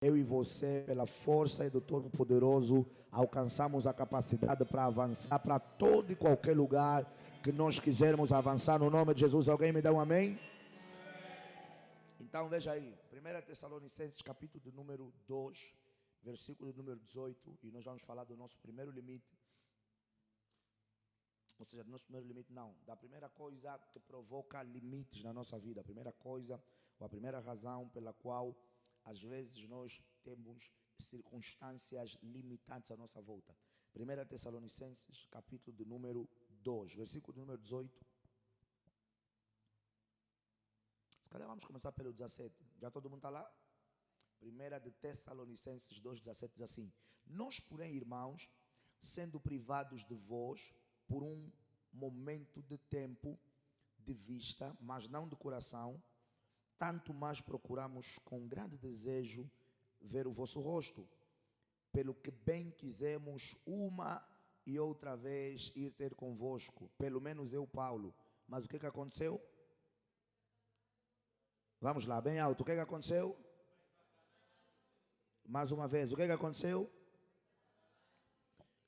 eu e você, pela força do Todo-Poderoso, alcançamos a capacidade para avançar para todo e qualquer lugar que nós quisermos avançar no nome de Jesus. Alguém me dá um amém? Então veja aí, 1 Tessalonicenses capítulo de número 2, versículo número 18, e nós vamos falar do nosso primeiro limite. Ou seja, do nosso primeiro limite não, da primeira coisa que provoca limites na nossa vida. A primeira coisa, ou a primeira razão pela qual às vezes nós temos circunstâncias limitantes à nossa volta. 1 Tessalonicenses capítulo de número 2, versículo número 18. Se calhar vamos começar pelo 17. Já todo mundo está lá? 1 de Tessalonicenses 2,17 diz assim: Nós, porém, irmãos, sendo privados de vós por um momento de tempo de vista, mas não de coração, tanto mais procuramos com grande desejo ver o vosso rosto, pelo que bem quisemos uma e outra vez ir ter convosco, pelo menos eu, Paulo. Mas o que aconteceu? Vamos lá, bem alto. O que aconteceu? Mais uma vez, o que aconteceu?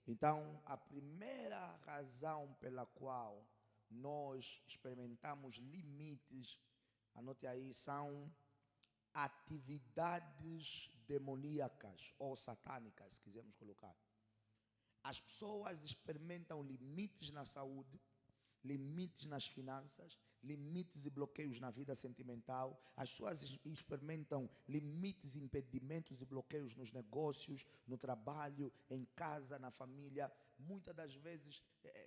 Então, a primeira razão pela qual nós experimentamos limites, anote aí, são atividades demoníacas ou satânicas, se quisermos colocar. As pessoas experimentam limites na saúde, limites nas finanças, limites e bloqueios na vida sentimental. As pessoas experimentam limites, impedimentos e bloqueios nos negócios, no trabalho, em casa, na família. Muitas das vezes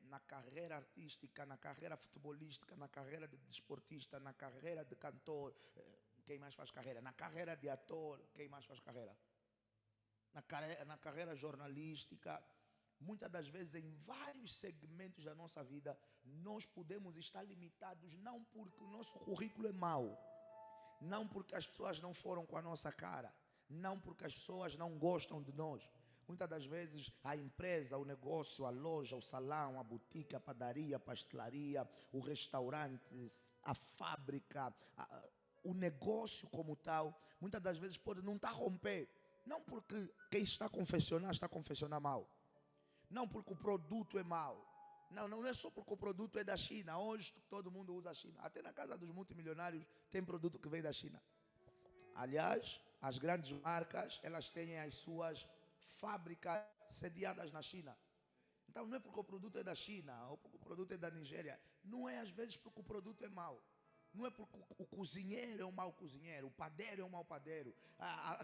na carreira artística, na carreira futebolística, na carreira de desportista, na carreira de cantor. Quem mais faz carreira? Na carreira de ator, quem mais faz carreira? Na carreira jornalística. Muitas das vezes, em vários segmentos da nossa vida, nós podemos estar limitados, não porque o nosso currículo é mau, não porque as pessoas não foram com a nossa cara, não porque as pessoas não gostam de nós. Muitas das vezes, a empresa, o negócio, a loja, o salão, a boutique, a padaria, a pastelaria, o restaurante, a fábrica, o negócio como tal, muitas das vezes pode não estar a romper, não porque quem está a confeccionar mal, não porque o produto é mau, não é só porque o produto é da China. Hoje todo mundo usa a China, até na casa dos multimilionários tem produto que vem da China. Aliás, as grandes marcas, elas têm as suas fábricas sediadas na China. Então não é porque o produto é da China ou porque o produto é da Nigéria, não é às vezes porque o produto é mau. Não é porque o cozinheiro é um mau cozinheiro, o padeiro é um mau padeiro.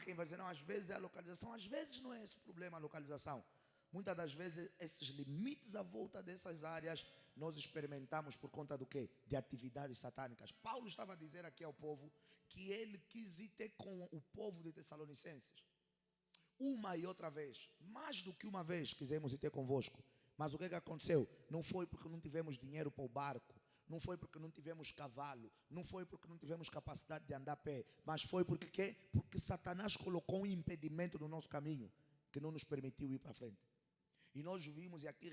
Quem vai dizer, não, às vezes é a localização. Às vezes não é esse o problema, a localização. Muitas das vezes esses limites à volta dessas áreas nós experimentamos por conta do quê? De atividades satânicas. Paulo estava a dizer aqui ao povo que ele quis ir ter com o povo de Tessalonicenses uma e outra vez, mais do que uma vez quisemos ir ter convosco. Mas o que aconteceu? Não foi porque não tivemos dinheiro para o barco, não foi porque não tivemos cavalo, não foi porque não tivemos capacidade de andar a pé, mas foi porque Satanás colocou um impedimento no nosso caminho que não nos permitiu ir para frente. E nós vimos, e aqui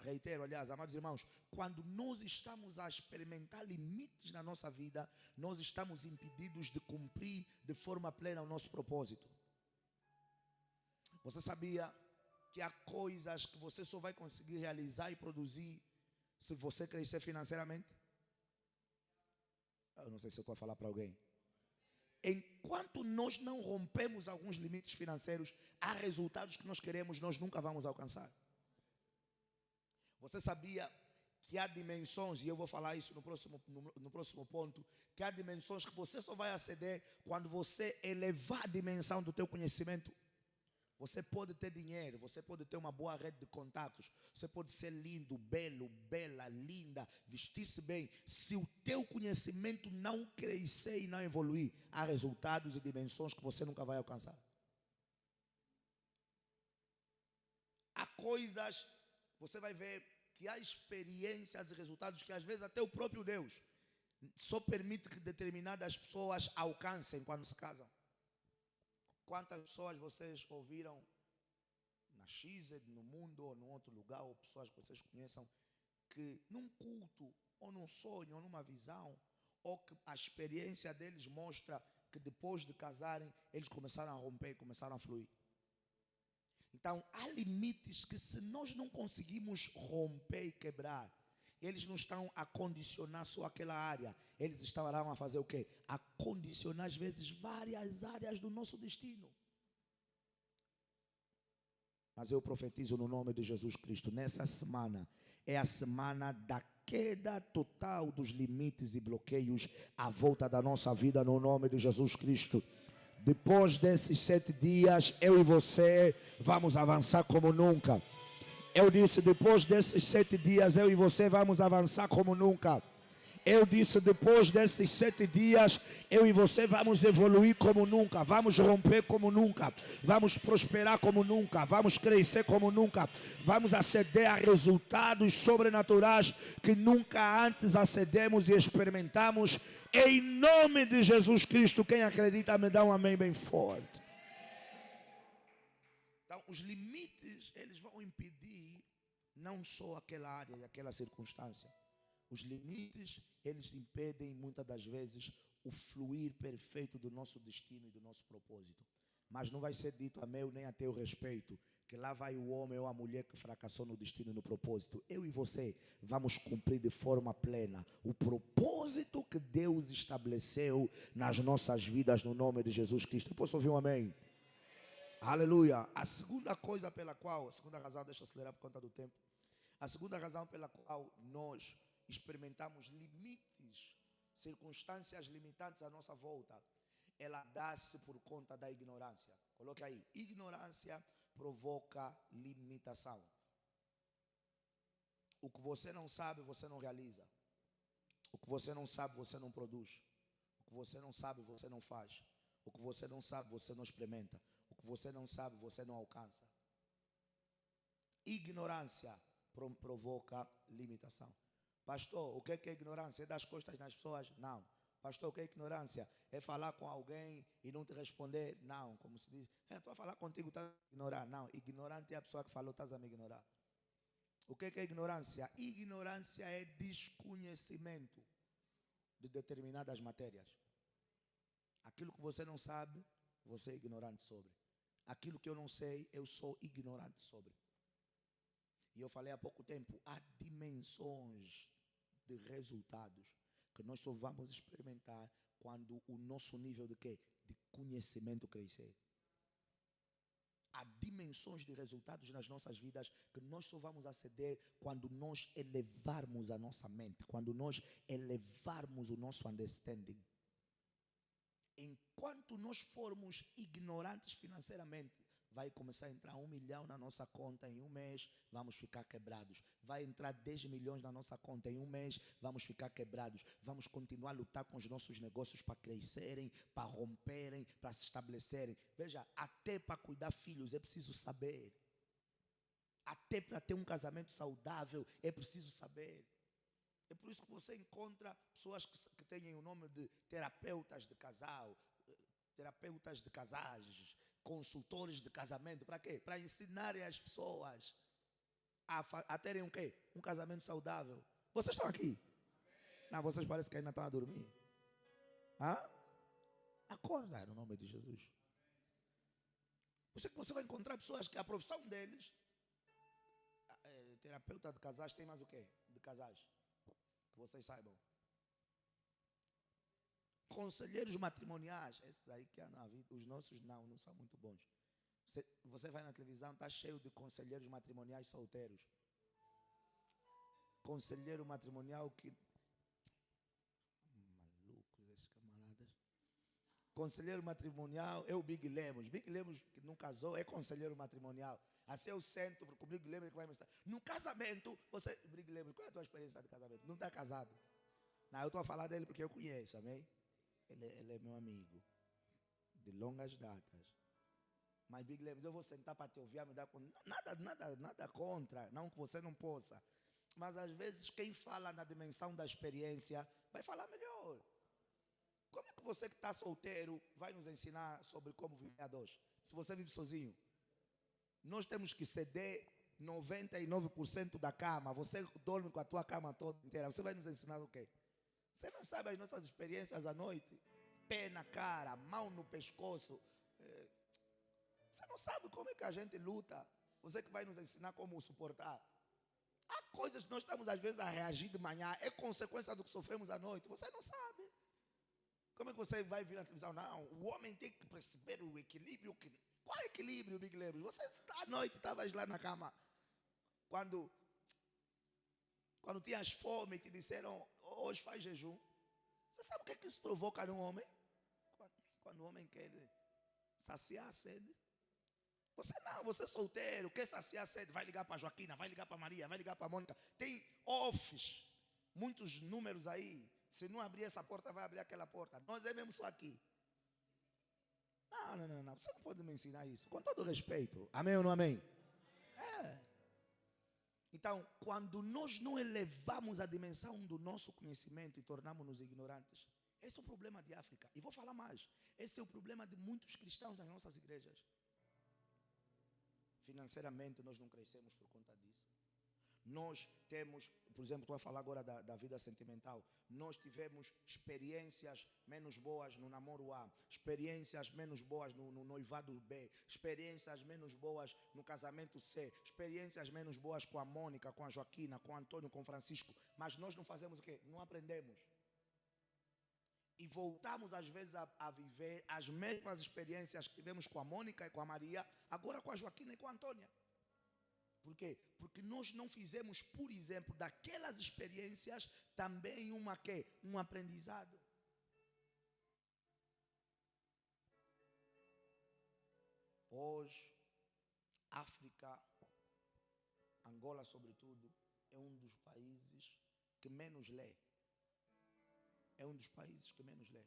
reitero, aliás, amados irmãos, quando nós estamos a experimentar limites na nossa vida, nós estamos impedidos de cumprir de forma plena o nosso propósito. Você sabia que há coisas que você só vai conseguir realizar e produzir se você crescer financeiramente? Eu não sei se eu estou a falar para alguém. Enquanto nós não rompemos alguns limites financeiros, há resultados que nós queremos, nós nunca vamos alcançar. Você sabia que há dimensões, e eu vou falar isso no próximo ponto, que há dimensões que você só vai aceder quando você elevar a dimensão do teu conhecimento? Você pode ter dinheiro, você pode ter uma boa rede de contatos, você pode ser lindo, belo, bela, linda, vestir-se bem. Se o teu conhecimento não crescer e não evoluir, há resultados e dimensões que você nunca vai alcançar. Há coisas, você vai ver que há experiências e resultados que às vezes até o próprio Deus só permite que determinadas pessoas alcancem quando se casam. Quantas pessoas vocês ouviram na XZ, no mundo ou em outro lugar, ou pessoas que vocês conheçam, que num culto, ou num sonho, ou numa visão, ou que a experiência deles mostra que depois de casarem, eles começaram a romper, começaram a fluir. Então, há limites que se nós não conseguimos romper e quebrar, eles não estão a condicionar só aquela área. Eles estarão a fazer o quê? A condicionar, às vezes, várias áreas do nosso destino. Mas eu profetizo no nome de Jesus Cristo, nessa semana, é a semana da queda total dos limites e bloqueios à volta da nossa vida, no nome de Jesus Cristo. Depois desses 7 dias, eu e você vamos avançar como nunca. Eu disse, depois desses 7 dias, eu e você vamos avançar como nunca. Eu disse, depois desses 7 dias, eu e você vamos evoluir como nunca, vamos romper como nunca, vamos prosperar como nunca, vamos crescer como nunca, vamos aceder a resultados sobrenaturais que nunca antes acedemos e experimentamos, em nome de Jesus Cristo. Quem acredita, me dá um amém bem forte. Então, os limites, eles vão impedir não só aquela área e aquela circunstância. Os limites, eles impedem muitas das vezes o fluir perfeito do nosso destino e do nosso propósito. Mas não vai ser dito a meu nem a teu respeito que lá vai o homem ou a mulher que fracassou no destino e no propósito. Eu e você vamos cumprir de forma plena o propósito que Deus estabeleceu nas nossas vidas, no nome de Jesus Cristo. Eu posso ouvir um amém? Aleluia. A segunda coisa pela qual, a segunda razão, deixa eu acelerar por conta do tempo. A segunda razão pela qual nós experimentamos limites, circunstâncias limitantes à nossa volta, ela dá-se por conta da ignorância. Coloque aí, ignorância provoca limitação. O que você não sabe, você não realiza. O que você não sabe, você não produz. O que você não sabe, você não faz. O que você não sabe, você não experimenta. O que você não sabe, você não alcança. Ignorância provoca limitação. Pastor, o que é ignorância? É dar as costas nas pessoas? Não. Pastor, o que é ignorância? É falar com alguém e não te responder? Não. Como se diz, estou a falar contigo, estás a ignorar? Não. Ignorante é a pessoa que falou, estás a me ignorar. O que é ignorância? Ignorância é desconhecimento de determinadas matérias. Aquilo que você não sabe, você é ignorante sobre. Aquilo que eu não sei, eu sou ignorante sobre. E eu falei há pouco tempo, há dimensões de resultados que nós só vamos experimentar quando o nosso nível de quê? De conhecimento crescer. Há dimensões de resultados nas nossas vidas que nós só vamos aceder quando nós elevarmos a nossa mente, quando nós elevarmos o nosso understanding. Enquanto nós formos ignorantes financeiramente, vai começar a entrar 1 milhão na nossa conta em um mês, vamos ficar quebrados. Vai entrar 10 milhões na nossa conta em um mês, vamos ficar quebrados. Vamos continuar a lutar com os nossos negócios para crescerem, para romperem, para se estabelecerem. Veja, até para cuidar filhos é preciso saber. Até para ter um casamento saudável é preciso saber. É por isso que você encontra pessoas que têm o nome de terapeutas de casal, terapeutas de casais, consultores de casamento. Para quê? Para ensinarem as pessoas a terem um quê? Um casamento saudável. Vocês estão aqui? Não, vocês parecem que ainda estão a dormir. Hã? Acorda no nome de Jesus. Por isso que você vai encontrar pessoas que a profissão deles, terapeuta de casais, tem mais o quê? De casais. Que vocês saibam. Conselheiros matrimoniais, esses aí que na vida, os nossos não são muito bons. Você vai na televisão, está cheio de conselheiros matrimoniais solteiros. Conselheiro matrimonial que... Malucos esses camaradas. Conselheiro matrimonial é o Big Lemos. Big Lemos, que não casou, é conselheiro matrimonial. Assim eu sento, porque o Big Lemos que vai me estar. No casamento, você... Big Lemos, qual é a tua experiência de casamento? Não está casado? Não, eu estou a falar dele porque eu conheço, amém? Ele é meu amigo, de longas datas. Mas Big Lemos, eu vou sentar para te ouvir, me dar nada contra, não que você não possa. Mas às vezes quem fala na dimensão da experiência vai falar melhor. Como é que você que está solteiro vai nos ensinar sobre como viver a dois? Se você vive sozinho, nós temos que ceder 99% da cama. Você dorme com a tua cama toda inteira. Você vai nos ensinar o quê? Você não sabe as nossas experiências à noite? pé na cara, mão no pescoço. Você não sabe como é que a gente luta. Você que vai nos ensinar como suportar. Há coisas que nós estamos às vezes a reagir de manhã, é consequência do que sofremos à noite. Você não sabe. Como é que você vai vir na televisão? Não, o homem tem que perceber o equilíbrio. Qual equilíbrio, Big Lebros? Você à noite estavas lá na cama. Quando tinhas fome e te disseram, hoje faz jejum. Você sabe o que é que isso provoca no homem? Quando o homem quer saciar a sede. Você é solteiro, quer saciar a sede, vai ligar para a Joaquina, vai ligar para a Maria, vai ligar para a Mônica. Tem offs, muitos números aí. Se não abrir essa porta, vai abrir aquela porta. Nós é mesmo só aqui. Não. Você não pode me ensinar isso. Com todo respeito. Amém ou não amém? É. Então, quando nós não elevamos a dimensão do nosso conhecimento e tornamos-nos ignorantes, esse é o problema de África. E vou falar mais. Esse é o problema de muitos cristãos nas nossas igrejas. Financeiramente, nós não crescemos por conta disso. Nós temos, por exemplo, estou a falar agora da vida sentimental. Nós tivemos experiências menos boas no namoro A, experiências menos boas no noivado B, experiências menos boas no casamento C, experiências menos boas com a Mônica, com a Joaquina, com o Antônio, com o Francisco. Mas nós não fazemos o quê? Não aprendemos. E voltamos às vezes a viver as mesmas experiências que tivemos com a Mônica e com a Maria, agora com a Joaquina e com a Antônia. Por quê? Porque nós não fizemos, por exemplo, daquelas experiências também um aprendizado. Hoje, África, Angola sobretudo, é um dos países que menos lê. É um dos países que menos lê.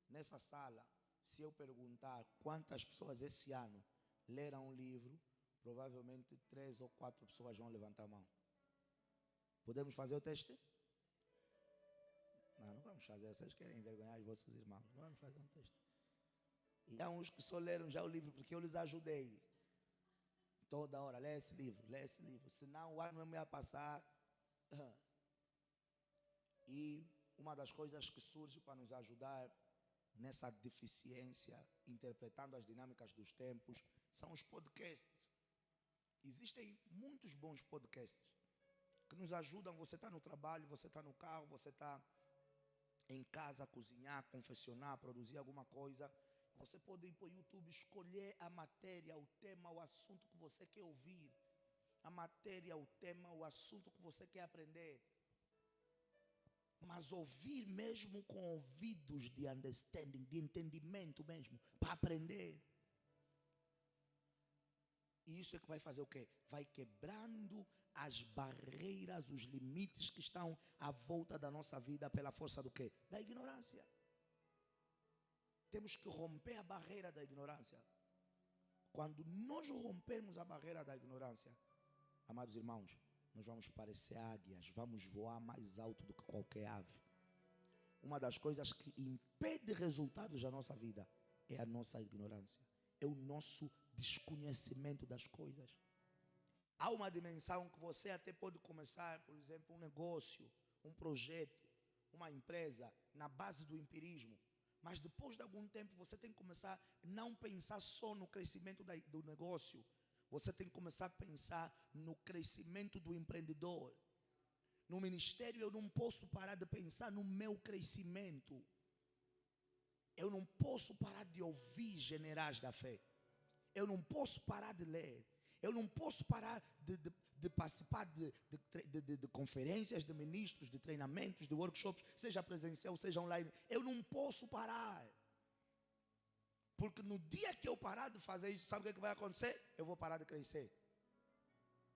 Nessa sala, se eu perguntar quantas pessoas esse ano leram um livro, provavelmente 3 ou 4 pessoas vão levantar a mão. Podemos fazer o teste? Não vamos fazer. Vocês querem envergonhar os vossos irmãos. Não vamos fazer um teste. E há uns que só leram já o livro porque eu lhes ajudei. Toda hora, lê esse livro, lê esse livro. Senão o ano não ia passar. E uma das coisas que surge para nos ajudar nessa deficiência, interpretando as dinâmicas dos tempos, são os podcasts. Existem muitos bons podcasts que nos ajudam. Você está no trabalho, você está no carro, você está em casa a cozinhar, confeccionar, produzir alguma coisa. Você pode ir para o YouTube, escolher a matéria, o tema, o assunto que você quer ouvir. A matéria, o tema, o assunto que você quer aprender. Mas ouvir mesmo com ouvidos de understanding, de entendimento mesmo, para aprender. E isso é que vai fazer o quê? Vai quebrando as barreiras, os limites que estão à volta da nossa vida pela força do quê? Da ignorância. Temos que romper a barreira da ignorância. Quando nós rompermos a barreira da ignorância, amados irmãos, nós vamos parecer águias, vamos voar mais alto do que qualquer ave. Uma das coisas que impede resultados da nossa vida é a nossa ignorância, é o nosso desconhecimento das coisas. Há uma dimensão que você até pode começar, por exemplo, um negócio, um projeto, uma empresa, na base do empirismo. Mas depois de algum tempo você tem que começar a não pensar só no crescimento do negócio. Você tem que começar a pensar no crescimento do empreendedor. No ministério eu não posso parar de pensar no meu crescimento. Eu não posso parar de ouvir generais da fé. Eu não posso parar de ler. Eu não posso parar de participar de conferências, de ministros, de treinamentos, de workshops, seja presencial, seja online. Eu não posso parar. Porque no dia que eu parar de fazer isso, sabe o que vai acontecer? Eu vou parar de crescer.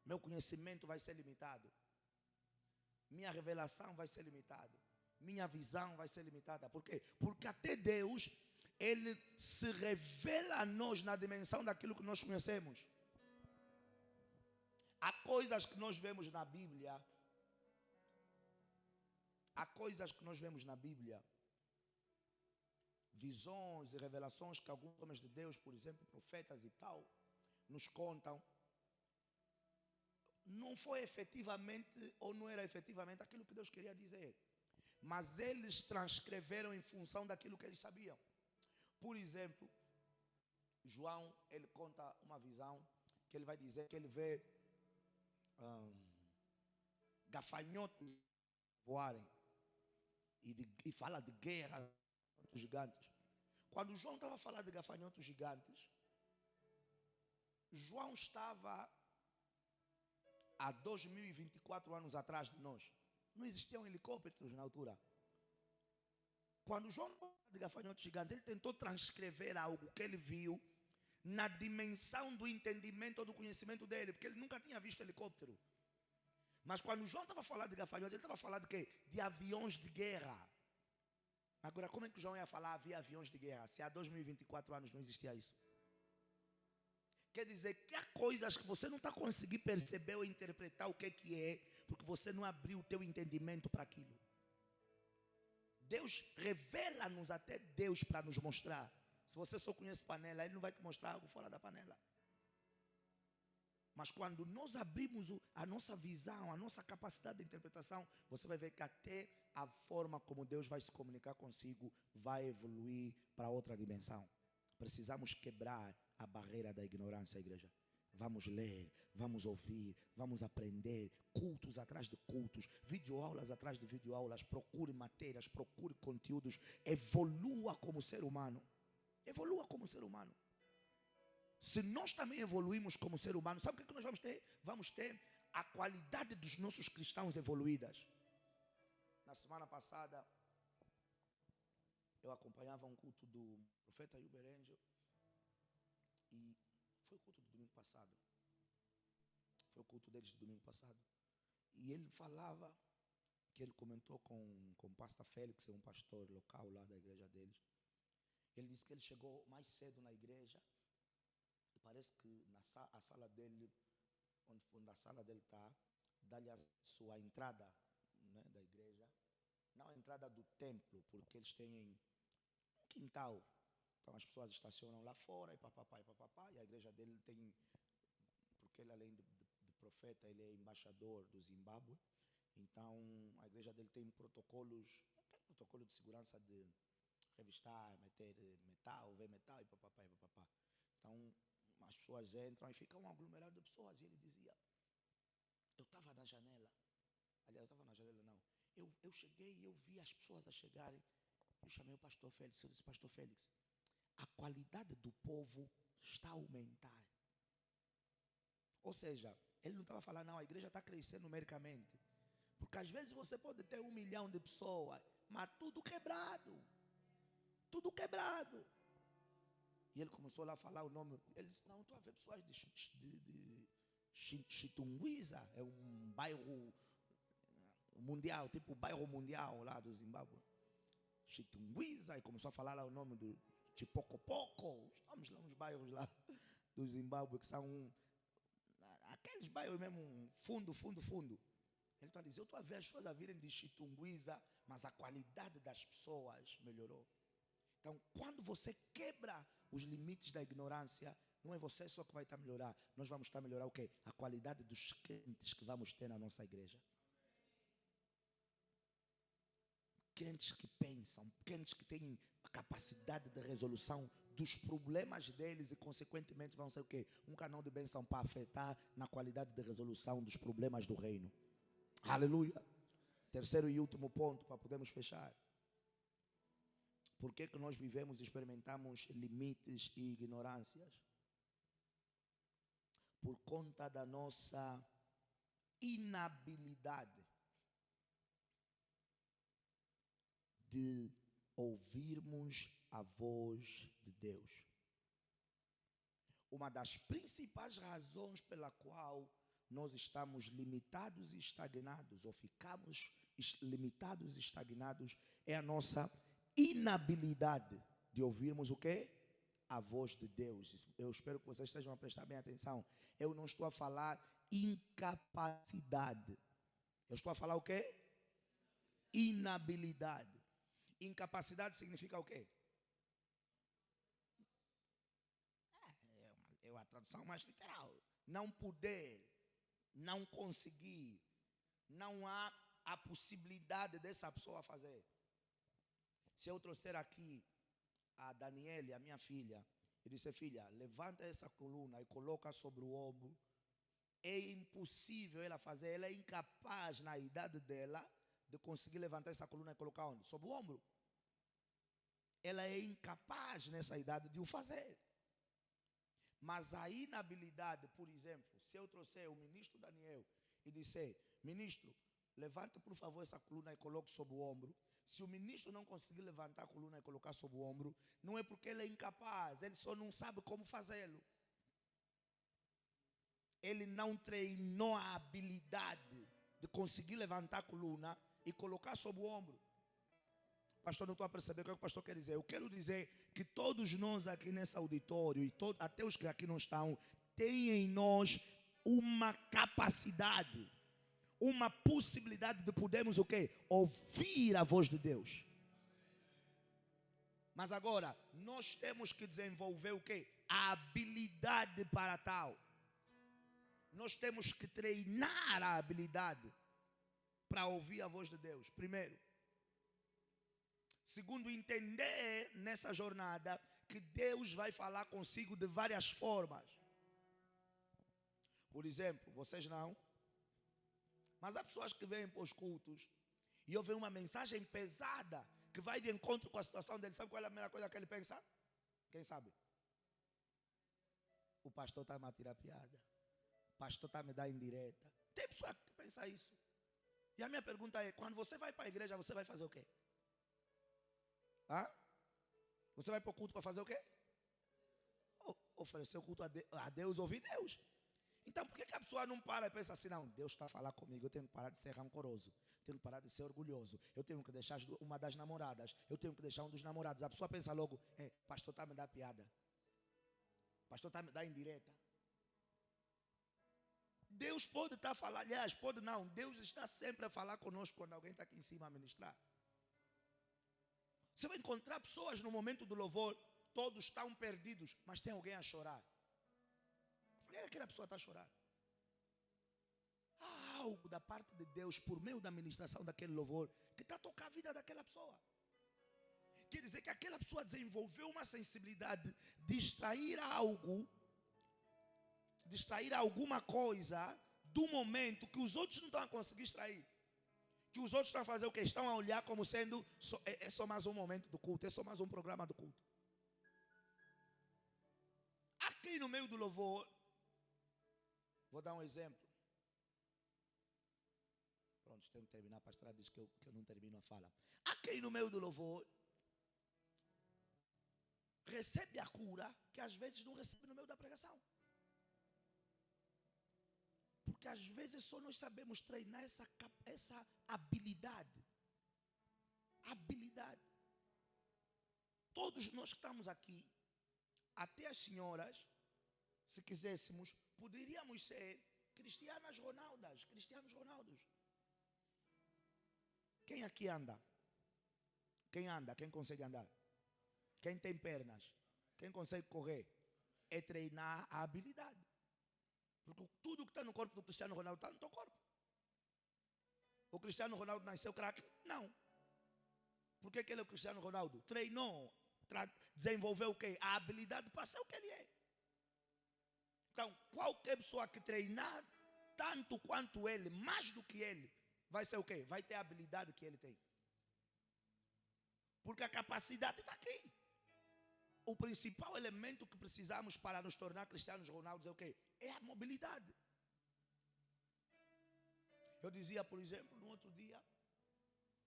Meu conhecimento vai ser limitado. Minha revelação vai ser limitada. Minha visão vai ser limitada. Por quê? Porque até Deus, Ele se revela a nós na dimensão daquilo que nós conhecemos. Há coisas que nós vemos na Bíblia. Há coisas que nós vemos na Bíblia. Visões e revelações que alguns homens de Deus, por exemplo, profetas e tal, nos contam. Não foi efetivamente ou não era efetivamente aquilo que Deus queria dizer. mas eles transcreveram em função daquilo que eles sabiam. Por exemplo, João, ele conta uma visão que ele vai dizer que ele vê gafanhotos voarem e fala de guerra dos gigantes. Quando João estava a falar de gafanhotos gigantes, João estava há 2024 anos atrás de nós. Não existiam helicópteros na altura. Quando João falou de gafanhotos gigantes, ele tentou transcrever algo que ele viu na dimensão do entendimento ou do conhecimento dele, porque ele nunca tinha visto helicóptero. Mas quando João estava falando de gafanhotos, ele estava falando de quê? De aviões de guerra. Agora, como é que João ia falar havia aviões de guerra, se há 2024 anos não existia isso? Quer dizer que há coisas que você não está conseguindo perceber ou interpretar o que é, porque você não abriu o teu entendimento para aquilo. Deus revela-nos até Deus para nos mostrar. Se você só conhece panela, Ele não vai te mostrar algo fora da panela. Mas quando nós abrimos a nossa visão, a nossa capacidade de interpretação, você vai ver que até a forma como Deus vai se comunicar consigo vai evoluir para outra dimensão. Precisamos quebrar a barreira da ignorância, igreja. Vamos ler, vamos ouvir, vamos aprender, cultos atrás de cultos, videoaulas atrás de videoaulas, procure matérias, procure conteúdos, evolua como ser humano. Evolua como ser humano. Se nós também evoluímos como ser humano, sabe o que nós vamos ter? Vamos ter a qualidade dos nossos cristãos evoluídas. Na semana passada, eu acompanhava um culto do profeta Uber Angel. E foi o culto do domingo passado. Foi o culto deles do domingo passado. E ele falava, que ele comentou com o pastor Félix, um pastor local lá da igreja deles. Ele disse que ele chegou mais cedo na igreja. E parece que a sala dele, onde a sala dele está, dá-lhe a sua entrada, né, da igreja. Não a entrada do templo, porque eles têm um quintal. Então as pessoas estacionam lá fora e papapá, e a igreja dele tem, porque ele além de profeta, ele é embaixador do Zimbábue. Então a igreja dele tem protocolos, aquele protocolo de segurança de revistar, meter metal, ver metal e papapá. Então as pessoas entram e ficam um aglomerado de pessoas. E ele dizia, eu estava na janela, aliás, eu estava na janela não, eu cheguei e eu vi as pessoas a chegarem. Eu chamei o pastor Félix, eu disse, pastor Félix, a qualidade do povo está a aumentar. Ou seja, ele não estava falando, não, a igreja está crescendo numericamente. Porque às vezes você pode ter 1 milhão de pessoas, mas tudo quebrado. Tudo quebrado. E ele começou lá a falar o nome. Ele disse, não, estou a ver pessoas de Chitunguiza, é um bairro mundial, tipo o bairro mundial lá do Zimbábue. Chitunguiza, e começou a falar lá o nome do Chipocopoco, estamos lá nos bairros lá do Zimbábue, que são aqueles bairros mesmo, fundo. Ele está a dizer, eu estou a ver as pessoas a virem de Chitunguiza, mas a qualidade das pessoas melhorou. Então, quando você quebra os limites da ignorância, não é você só que vai estar a melhorar, nós vamos estar a melhorar o quê? A qualidade dos crentes que vamos ter na nossa igreja. Crentes que pensam, crentes que têm a capacidade de resolução dos problemas deles e consequentemente vão ser o quê? Um canal de bênção para afetar na qualidade de resolução dos problemas do reino. Aleluia. Terceiro e último ponto para podermos fechar. Por que nós vivemos e experimentamos limites e ignorâncias? Por conta da nossa inabilidade de ouvirmos a voz de Deus. Uma das principais razões pela qual nós estamos limitados e estagnados, ou ficamos limitados e estagnados, é a nossa inabilidade de ouvirmos o quê? A voz de Deus. Eu espero que vocês estejam a prestar bem atenção. Eu não estou a falar incapacidade. Eu estou a falar o quê? Inabilidade. Incapacidade significa o quê? É a tradução mais literal. Não poder, não conseguir, não há a possibilidade dessa pessoa fazer. Se eu trouxer aqui a Daniele, a minha filha, e disser: filha, levanta essa coluna e coloca sobre o ombro, é impossível ela fazer, ela é incapaz na idade dela de conseguir levantar essa coluna e colocar onde? Sobre o ombro. Ela é incapaz nessa idade de o fazer. Mas a inabilidade, por exemplo, se eu trouxer o ministro Daniel e disser: ministro, levante por favor essa coluna e coloque sobre o ombro. Se o ministro não conseguir levantar a coluna e colocar sobre o ombro, não é porque ele é incapaz, ele só não sabe como fazê-lo. Ele não treinou a habilidade de conseguir levantar a coluna e colocar sobre o ombro. Pastor, não estou a perceber o que o pastor quer dizer. Eu quero dizer que todos nós aqui nesse auditório, e até os que aqui não estão, têm em nós uma capacidade, uma possibilidade de podermos o quê? Ouvir a voz de Deus. Mas agora, nós temos que desenvolver o quê? A habilidade para tal. Nós temos que treinar a habilidade para ouvir a voz de Deus, primeiro. Segundo, entender nessa jornada que Deus vai falar consigo de várias formas. Por exemplo, vocês não, mas há pessoas que vêm para os cultos e ouvem uma mensagem pesada que vai de encontro com a situação dele. Sabe qual é a primeira coisa que ele pensa? Quem sabe? O pastor está me a tirar piada. O pastor está me dar indireta. Tem pessoa que pensa isso. E a minha pergunta é: quando você vai para a igreja, você vai fazer o quê? Você vai para o culto para fazer o quê? Oferecer o culto a Deus, ouvir Deus. Então por que a pessoa não para e pensa assim: não, Deus está a falar comigo, eu tenho que parar de ser rancoroso, tenho que parar de ser orgulhoso, eu tenho que deixar uma das namoradas, eu tenho que deixar um dos namorados. A pessoa pensa logo: pastor está a me dar piada, pastor está a me dar indireta. Deus pode estar a falar, aliás, pode não, Deus está sempre a falar conosco quando alguém está aqui em cima a ministrar. Você vai encontrar pessoas no momento do louvor, todos estão perdidos, mas tem alguém a chorar. Por que aquela pessoa está a chorar? Há algo da parte de Deus, por meio da ministração daquele louvor, que está a tocar a vida daquela pessoa. Quer dizer que aquela pessoa desenvolveu uma sensibilidade de extrair algo, de extrair alguma coisa do momento que os outros não estão a conseguir extrair. Que os outros estão a fazer o que? Estão a olhar como sendo, é só mais um momento do culto, é só mais um programa do culto. Aqui no meio do louvor, vou dar um exemplo. Pronto, tenho que terminar, a pastora diz que eu não termino a fala. Aqui no meio do louvor, recebe a cura que às vezes não recebe no meio da pregação. Porque às vezes só nós sabemos treinar essa habilidade. Habilidade. Todos nós que estamos aqui, até as senhoras, se quiséssemos, poderíamos ser cristianas Ronaldas, cristianos Ronaldos. Quem aqui anda? Quem anda? Quem consegue andar? Quem tem pernas? Quem consegue correr? É treinar a habilidade. Porque tudo que está no corpo do Cristiano Ronaldo está no teu corpo. O Cristiano Ronaldo nasceu craque? Não. Por que ele é o Cristiano Ronaldo? Treinou, desenvolveu o quê? A habilidade para ser o que ele é. Então, qualquer pessoa que treinar tanto quanto ele, mais do que ele, vai ser o quê? Vai ter a habilidade que ele tem. Porque a capacidade está aqui. O principal elemento que precisamos para nos tornar cristianos Ronaldos é o quê? É a mobilidade. Eu dizia, por exemplo, no outro dia,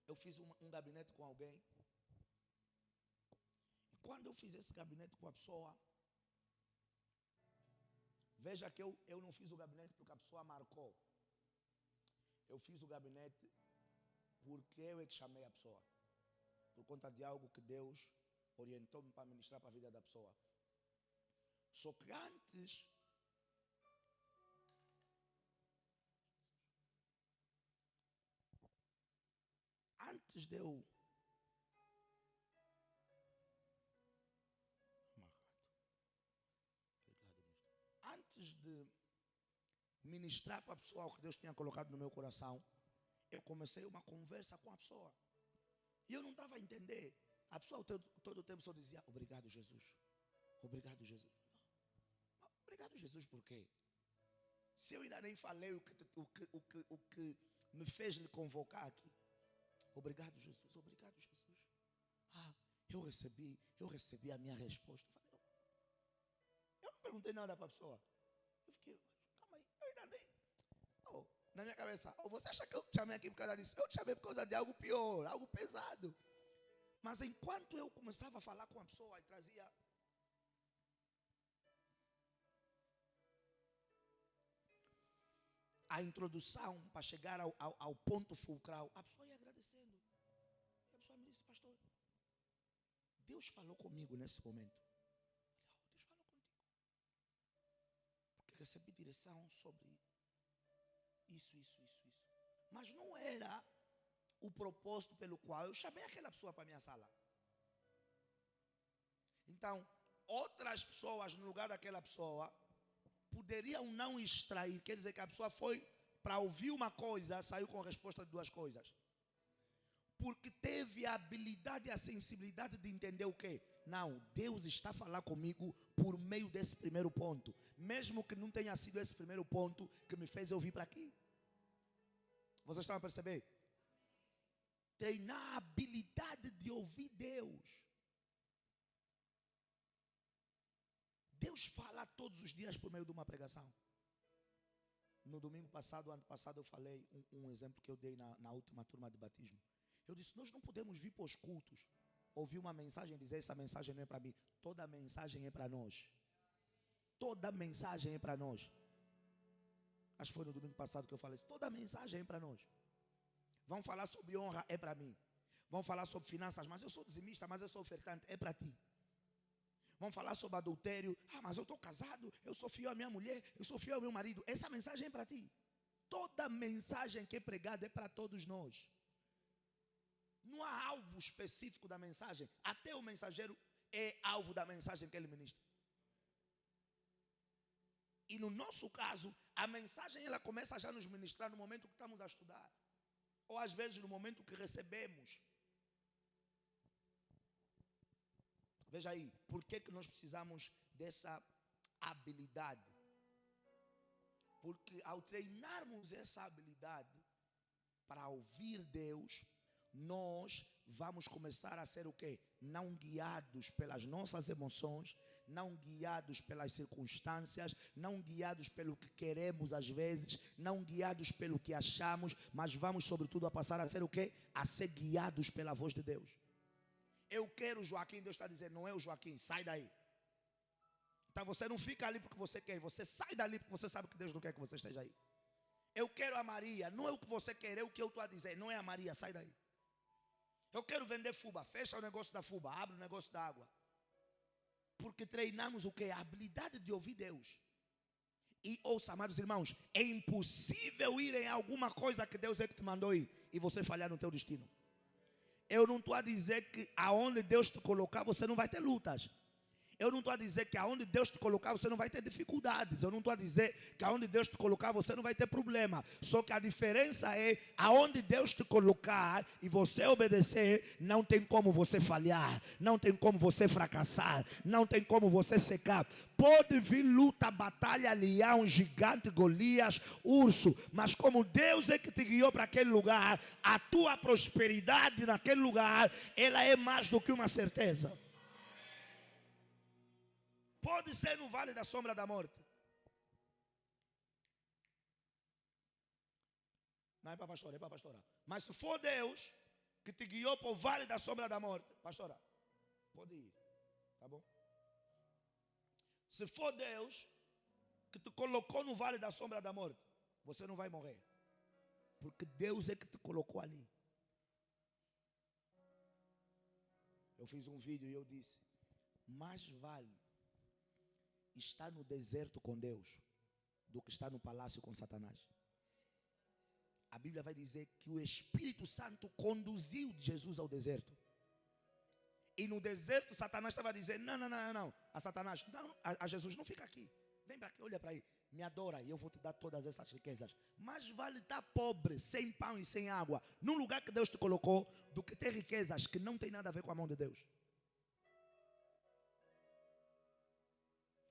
eu fiz um gabinete com alguém. E quando eu fiz esse gabinete com a pessoa, veja que eu não fiz o gabinete porque a pessoa marcou. Eu fiz o gabinete porque eu é que chamei a pessoa. Por conta de algo que Deus orientou-me para ministrar para a vida da pessoa. Só que antes de eu ministrar para a pessoa o que Deus tinha colocado no meu coração, Eu comecei uma conversa com a pessoa. E eu não estava a entender. A pessoa todo o tempo só dizia, obrigado, Jesus. Obrigado, Jesus. Obrigado, Jesus, por quê? Se eu ainda nem falei o que me fez lhe convocar aqui. Obrigado, Jesus. Obrigado, Jesus. Ah, eu recebi a minha resposta. Eu não perguntei nada para a pessoa. Eu fiquei, calma aí, eu ainda nem. Na minha cabeça, você acha que eu te chamei aqui por causa disso? Eu te chamei por causa de algo pior, algo pesado. Mas enquanto eu começava a falar com a pessoa e trazia a introdução para chegar ao ponto fulcral, a pessoa ia agradecendo. E a pessoa me disse, pastor, Deus falou comigo nesse momento. Deus falou contigo. Porque recebi direção sobre isso. Mas não era o propósito pelo qual eu chamei aquela pessoa para a minha sala. Então, outras pessoas no lugar daquela pessoa poderiam não extrair, quer dizer que a pessoa foi para ouvir uma coisa, saiu com a resposta de duas coisas. Porque teve a habilidade e a sensibilidade de entender o quê? Não, Deus está a falar comigo por meio desse primeiro ponto. Mesmo que não tenha sido esse primeiro ponto que me fez eu vir para aqui. Vocês estão a perceber? Treinar a habilidade de ouvir Deus. Deus fala todos os dias por meio de uma pregação. No domingo passado, ano passado, eu falei um exemplo que eu dei na última turma de batismo. Eu disse, nós não podemos vir para os cultos, ouvir uma mensagem e dizer, essa mensagem não é para mim. Toda mensagem é para nós. Toda mensagem é para nós. Acho que foi no domingo passado que eu falei isso. Toda mensagem é para nós. Vão falar sobre honra, é para mim. Vão falar sobre finanças, mas eu sou dizimista, mas eu sou ofertante, é para ti. Vão falar sobre adultério, mas eu estou casado, eu sou fiel à minha mulher, eu sou fiel ao meu marido. Essa mensagem é para ti. Toda mensagem que é pregada é para todos nós. Não há alvo específico da mensagem. Até o mensageiro é alvo da mensagem que ele ministra. E no nosso caso, a mensagem ela começa já a nos ministrar no momento que estamos a estudar. Ou às vezes no momento que recebemos. Veja aí, por que nós precisamos dessa habilidade? Porque ao treinarmos essa habilidade para ouvir Deus, nós vamos começar a ser o quê? Não guiados pelas nossas emoções, não guiados pelas circunstâncias, não guiados pelo que queremos às vezes, não guiados pelo que achamos, mas vamos sobretudo a passar a ser o quê? A ser guiados pela voz de Deus. Eu quero o Joaquim, Deus está dizendo, não é o Joaquim, sai daí. Então você não fica ali porque você quer, você sai dali porque você sabe que Deus não quer que você esteja aí. Eu quero a Maria, não é o que você quer, é o que eu estou a dizer, não é a Maria, sai daí. Eu quero vender fuba, fecha o negócio da fuba, abre o negócio da água. Porque treinamos o quê? A habilidade de ouvir Deus. E ouça, amados irmãos, é impossível ir em alguma coisa que Deus é que te mandou ir e você falhar no teu destino. Eu não estou a dizer que aonde Deus te colocar você não vai ter lutas. Eu não estou a dizer que aonde Deus te colocar você não vai ter dificuldades. Eu não estou a dizer que aonde Deus te colocar você não vai ter problema. Só que a diferença é aonde Deus te colocar e você obedecer, não tem como você falhar, não tem como você fracassar, não tem como você secar. Pode vir luta, batalha, leão, gigante, Golias, urso, mas como Deus é que te guiou para aquele lugar, a tua prosperidade naquele lugar, ela é mais do que uma certeza. Pode ser no vale da sombra da morte. Não é para pastora, é para pastora. Mas se for Deus que te guiou para o vale da sombra da morte, pastora, pode ir, tá bom? Se for Deus que te colocou no vale da sombra da morte, você não vai morrer. Porque Deus é que te colocou ali. Eu fiz um vídeo e eu disse, mais vale estar no deserto com Deus do que estar no palácio com Satanás. A Bíblia vai dizer que o Espírito Santo conduziu Jesus ao deserto. E no deserto Satanás estava dizendo, não. A Satanás, não, a Jesus, não fica aqui. Vem para aqui, olha para aí. me adora e eu vou te dar todas essas riquezas. Mas vale estar pobre, sem pão e sem água, num lugar que Deus te colocou, do que ter riquezas que não tem nada a ver com a mão de Deus.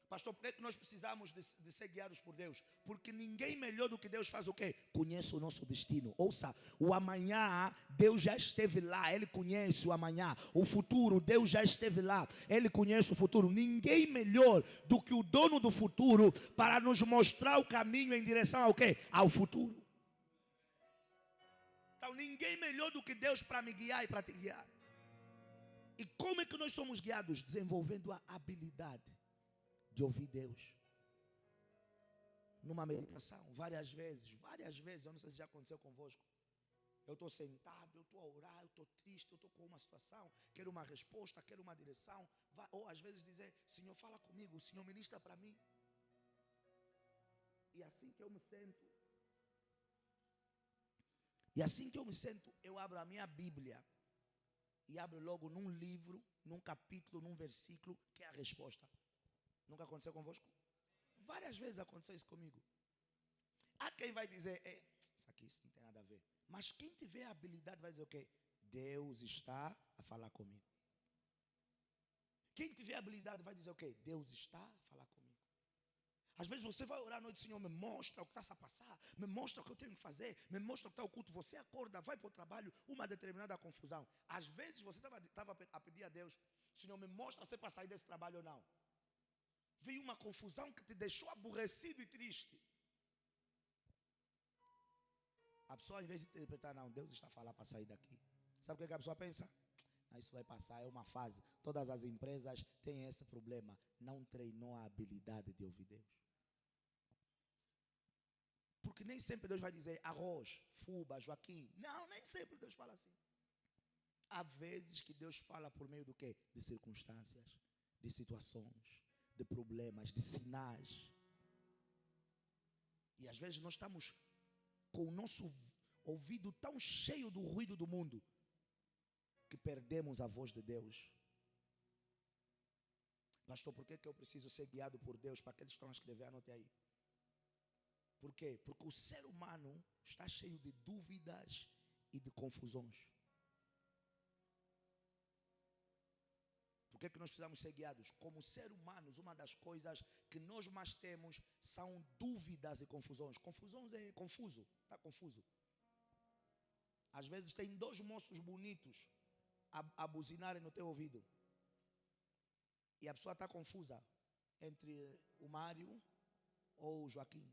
Pastor, por que nós precisamos de ser guiados por Deus? Porque ninguém melhor do que Deus faz o quê? Conhece o nosso destino. Ouça, o amanhã, Deus já esteve lá, Ele conhece o amanhã. O futuro, Deus já esteve lá, Ele conhece o futuro. Ninguém melhor do que o dono do futuro para nos mostrar o caminho em direção ao quê? Ao futuro. Então, ninguém melhor do que Deus para me guiar e para te guiar. E como é que nós somos guiados? Desenvolvendo a habilidade de ouvir Deus. Numa meditação, várias vezes, eu não sei se já aconteceu convosco. Eu estou sentado, eu estou a orar, eu estou triste, eu estou com uma situação, quero uma resposta, quero uma direção. Ou às vezes dizer, Senhor, fala comigo, Senhor, ministra para mim. E assim que eu me sento, eu abro a minha Bíblia e abro logo num livro, num capítulo, num versículo, que é a resposta. Nunca aconteceu convosco? Várias vezes aconteceu isso comigo. Há quem vai dizer, isso aqui isso não tem nada a ver. Mas quem tiver a habilidade vai dizer o quê? Deus está a falar comigo. Quem tiver a habilidade vai dizer o quê? Deus está a falar comigo. Às vezes você vai orar à noite, Senhor, me mostra o que está a passar, me mostra o que eu tenho que fazer, me mostra o que está oculto. Você acorda, vai para o trabalho, uma determinada confusão. Às vezes você estava a pedir a Deus, Senhor, me mostra se é para sair desse trabalho ou não. Veio uma confusão que te deixou aborrecido e triste. A pessoa, em vez de interpretar, não, Deus está a falar para sair daqui. Sabe o que a pessoa pensa? Isso vai passar, é uma fase. Todas as empresas têm esse problema. Não treinou a habilidade de ouvir Deus. Porque nem sempre Deus vai dizer arroz, fuba, Joaquim. Não, nem sempre Deus fala assim. Há vezes que Deus fala por meio do quê? De circunstâncias, de situações, de problemas, de sinais. E às vezes nós estamos com o nosso ouvido tão cheio do ruído do mundo que perdemos a voz de Deus. Pastor, por que eu preciso ser guiado por Deus? Para aqueles que estão a escrever, anote aí. Por quê? Porque o ser humano está cheio de dúvidas e de confusões. Por que nós precisamos ser guiados? Como seres humanos, uma das coisas que nós mais temos são dúvidas e confusões. Confusões é confuso, está confuso. Às vezes tem dois moços bonitos a buzinarem no teu ouvido. E a pessoa está confusa entre o Mário ou o Joaquim.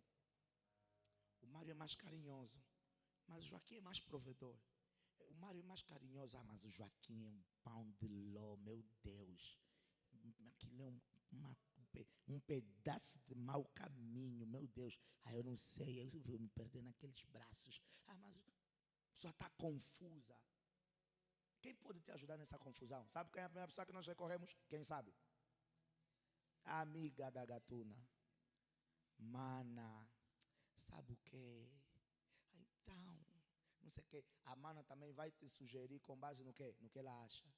O Mário é mais carinhoso, mas o Joaquim é mais provedor. O Mário é mais carinhoso, mas o Joaquim é um pão de ló, meu Deus. Aquilo é um pedaço de mau caminho, meu Deus. Eu não sei, eu vou me perder naqueles braços. Mas a pessoa está confusa. Quem pode te ajudar nessa confusão? Sabe quem é a primeira pessoa que nós recorremos? Quem sabe? A amiga da gatuna. Mana, sabe o quê? Então, não sei o quê. A mana também vai te sugerir com base no quê? No que ela acha.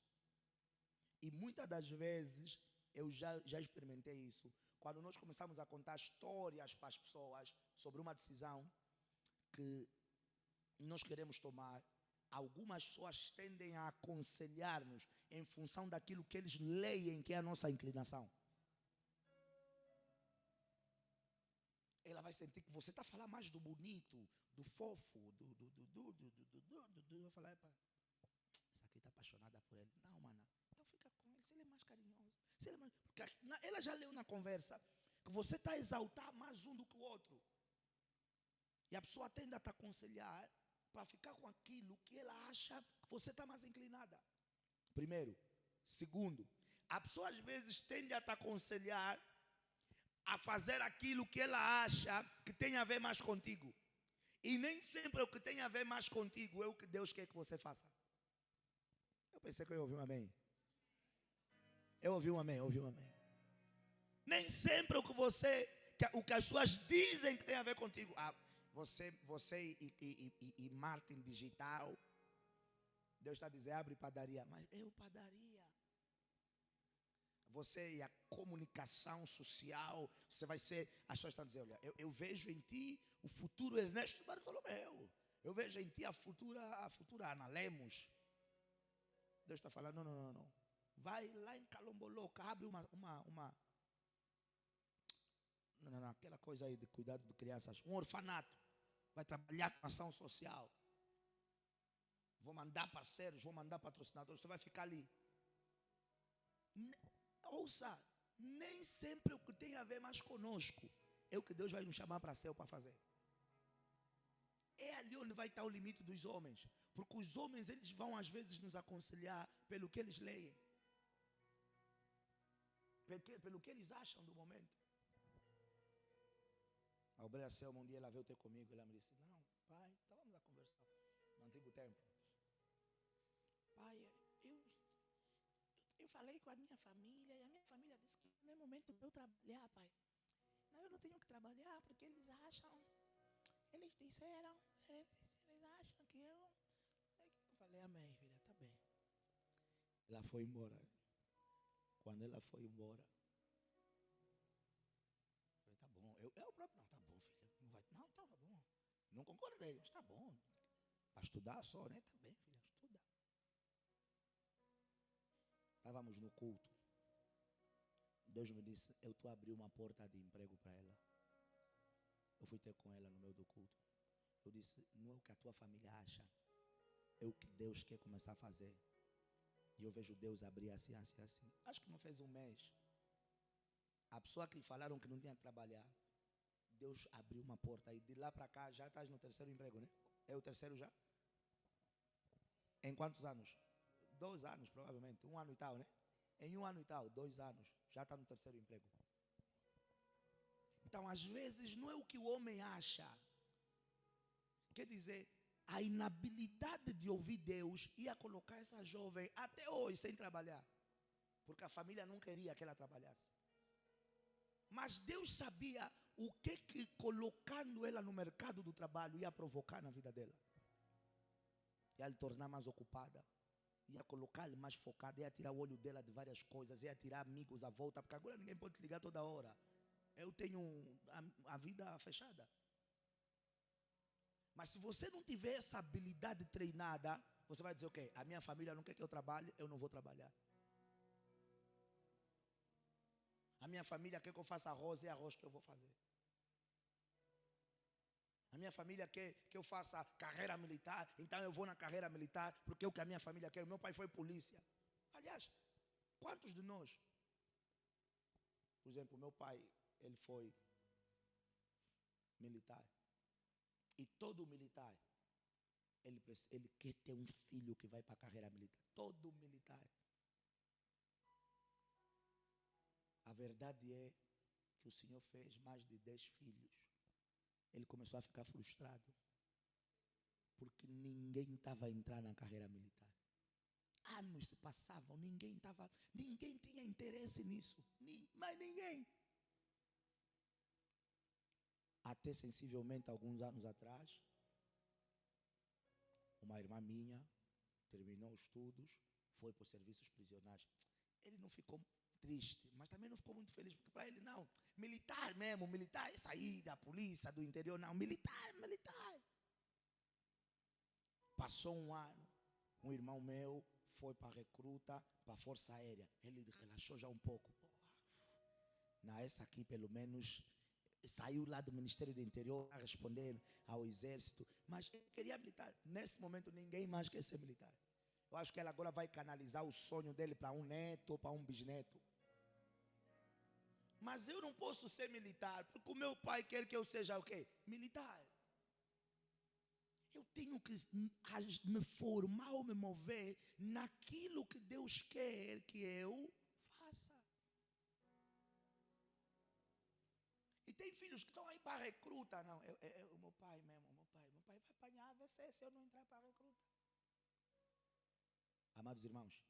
E muitas das vezes, eu já experimentei isso. Quando nós começamos a contar histórias para as pessoas sobre uma decisão que nós queremos tomar, algumas pessoas tendem a aconselhar-nos em função daquilo que eles leem, que é a nossa inclinação. Ela vai sentir que você está a falar mais do bonito, do fofo, vai falar, epa, essa aqui está apaixonada por ele. Não, mana, então fica com ele, se ele é mais carinhoso. Se ele é mais... Porque ela já leu na conversa que você está a exaltar mais um do que o outro. E a pessoa tende a te aconselhar para ficar com aquilo que ela acha que você está mais inclinada. Primeiro. Segundo, a pessoa às vezes tende a te aconselhar a fazer aquilo que ela acha que tem a ver mais contigo. E nem sempre o que tem a ver mais contigo é o que Deus quer que você faça. Eu pensei que eu ia ouvir um amém. Eu ouvi um amém. Nem sempre o que as pessoas dizem que tem a ver contigo. Você e marketing digital. Deus está dizendo, abre padaria. Mas eu padaria. Você e a comunicação social. Você vai ser, as pessoas estão dizendo, olha, eu vejo em ti o futuro Ernesto Bartolomeu. Eu vejo em ti a futura Ana Lemos. Deus está falando, não. Vai lá em Calomboloca, abre aquela coisa aí de cuidado de crianças, um orfanato. Vai trabalhar com ação social. Vou mandar parceiros, vou mandar patrocinadores, você vai ficar ali. Ouça, nem sempre o que tem a ver mais conosco é o que Deus vai nos chamar para ser ou para fazer. É ali onde vai estar o limite dos homens. Porque os homens, eles vão às vezes nos aconselhar pelo que eles leem. Pelo que eles acham do momento. A obreira Selma, um dia ela veio ter comigo, ela me disse, não, pai, estávamos a conversar no antigo tempo. Pai, eu falei com a minha família, e a minha família disse que não é momento para eu trabalhar, pai. Não, eu não tenho que trabalhar, porque eles acham, eles disseram, eles acham que eu falei, amém, filha, tá bem. Ela foi embora. Quando ela foi embora, eu falei, tá bom. Eu próprio, não, tá bom, filha. Não, não, tá bom. Não concordei, mas tá bom. Para estudar só, né? Tá bem, filha, estuda. Estávamos no culto. Deus me disse, eu estou abrindo uma porta de emprego para ela. Eu fui ter com ela no meio do culto. Eu disse, não é o que a tua família acha, é o que Deus quer começar a fazer. E eu vejo Deus abrir assim. Acho que não fez um mês. A pessoa que lhe falaram que não tinha que trabalhar, Deus abriu uma porta. E de lá para cá, já estás no terceiro emprego, né? É o terceiro já? Em quantos anos? 2 anos, provavelmente. 1 ano e tal, né? Em 1 ano e tal, 2 anos, já está no terceiro emprego. Então, às vezes, não é o que o homem acha. Quer dizer, a inabilidade de ouvir Deus ia colocar essa jovem até hoje sem trabalhar. Porque a família não queria que ela trabalhasse. Mas Deus sabia o que colocando ela no mercado do trabalho ia provocar na vida dela. Ia lhe tornar mais ocupada. Ia colocar-lhe mais focada. Ia tirar o olho dela de várias coisas. Ia tirar amigos à volta. Porque agora ninguém pode te ligar toda hora. Eu tenho a vida fechada. Mas se você não tiver essa habilidade treinada, você vai dizer, ok, a minha família não quer que eu trabalhe, eu não vou trabalhar. A minha família quer que eu faça arroz, é arroz que eu vou fazer. A minha família quer que eu faça carreira militar, então eu vou na carreira militar, porque é o que a minha família quer. Meu pai foi polícia. Aliás, quantos de nós? Por exemplo, meu pai, ele foi militar. E todo militar, ele quer ter um filho que vai para a carreira militar. Todo militar. A verdade é que o Senhor fez mais de 10 filhos. Ele começou a ficar frustrado. Porque ninguém estava a entrar na carreira militar. Anos se passavam, ninguém tinha interesse nisso. Mas ninguém. Até sensivelmente alguns anos atrás, uma irmã minha terminou os estudos, foi para os serviços prisionais. Ele não ficou triste, mas também não ficou muito feliz, porque para ele não, militar mesmo, militar é sair da polícia, do interior, não, militar. Passou 1 ano, um irmão meu foi para a recruta, para a Força Aérea, ele relaxou já um pouco. Não, essa aqui pelo menos saiu lá do Ministério do Interior a responder ao exército, mas ele queria militar. Nesse momento ninguém mais quer ser militar. Eu acho que ela agora vai canalizar o sonho dele para um neto ou para um bisneto. Mas eu não posso ser militar, porque o meu pai quer que eu seja o quê? Militar. Eu tenho que me formar ou me mover naquilo que Deus quer que eu faça. E tem filhos que estão aí para a recruta. Não, o meu pai mesmo, meu pai vai apanhar AVC se eu não entrar para a recruta. Amados irmãos,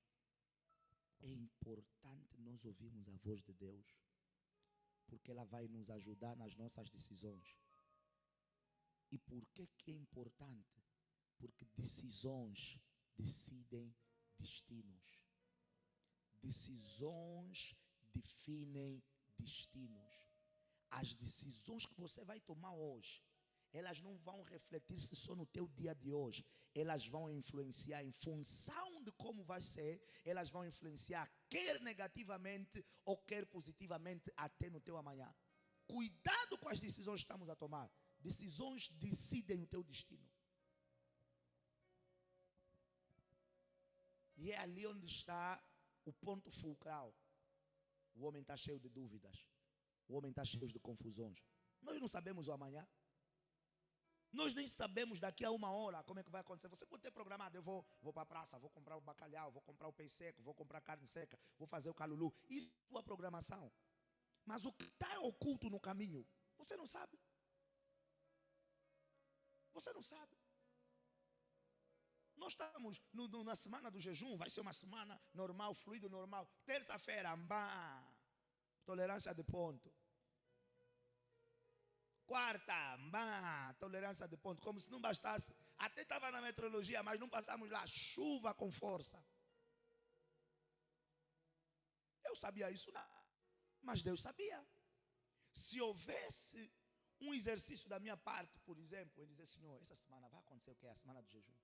é importante nós ouvirmos a voz de Deus, porque ela vai nos ajudar nas nossas decisões. E por que é importante? Porque decisões decidem destinos. Decisões definem destinos. As decisões que você vai tomar hoje, elas não vão refletir-se só no teu dia de hoje. Elas vão influenciar em função de como vai ser. Elas vão influenciar quer negativamente ou quer positivamente até no teu amanhã. Cuidado com as decisões que estamos a tomar. Decisões decidem o teu destino. E é ali onde está o ponto fulcral. O homem está cheio de dúvidas. O homem está cheio de confusões. Nós não sabemos o amanhã. Nós nem sabemos daqui a 1 hora como é que vai acontecer. Você pode ter programado, eu vou para a praça, vou comprar o bacalhau, vou comprar o peixe seco, vou comprar carne seca, vou fazer o calulu. Isso é a tua programação. Mas o que está oculto no caminho, você não sabe. Você não sabe. Nós estamos na semana do jejum, vai ser uma semana normal, fluido normal. Terça-feira, tolerância de ponto. Quarta, tolerância de ponto. Como se não bastasse. Até estava na meteorologia, mas não passamos lá. Chuva com força. Eu sabia isso não. Mas Deus sabia. Se houvesse um exercício da minha parte, por exemplo, ele dizer, Senhor, essa semana vai acontecer o que é a semana do jejum?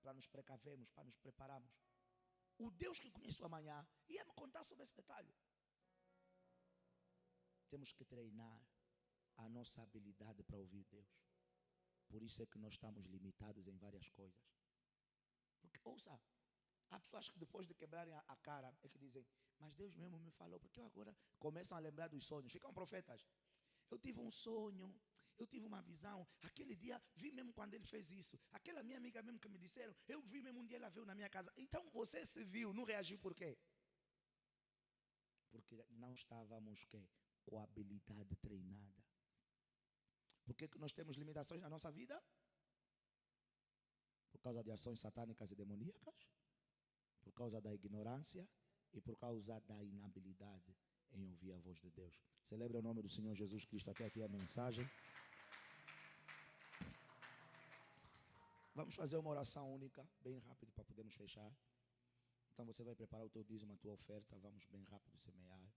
Para nos precavermos, para nos prepararmos. O Deus que conhece o amanhã ia me contar sobre esse detalhe. Temos que treinar a nossa habilidade para ouvir Deus. Por isso é que nós estamos limitados em várias coisas. Porque, ouça, há pessoas que depois de quebrarem a cara, é que dizem, mas Deus mesmo me falou, porque eu agora começam a lembrar dos sonhos. Ficam profetas. Eu tive um sonho, eu tive uma visão. Aquele dia, vi mesmo quando ele fez isso. Aquela minha amiga mesmo que me disseram, eu vi mesmo um dia ela veio na minha casa. Então você se viu, não reagiu por quê? Porque não estávamos com a habilidade treinada. Por que nós temos limitações na nossa vida? Por causa de ações satânicas e demoníacas, por causa da ignorância e por causa da inabilidade em ouvir a voz de Deus. Celebra o nome do Senhor Jesus Cristo. Até aqui a mensagem. Vamos fazer uma oração única, bem rápido, para podermos fechar. Então você vai preparar o teu dízimo, a tua oferta. Vamos bem rápido semear.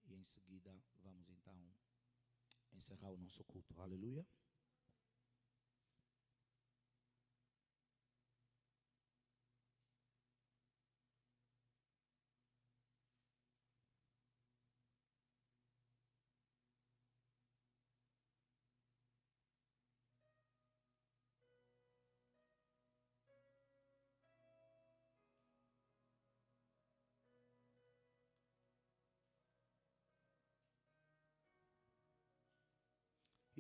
E em seguida vamos então encerrar o nosso culto. Aleluia.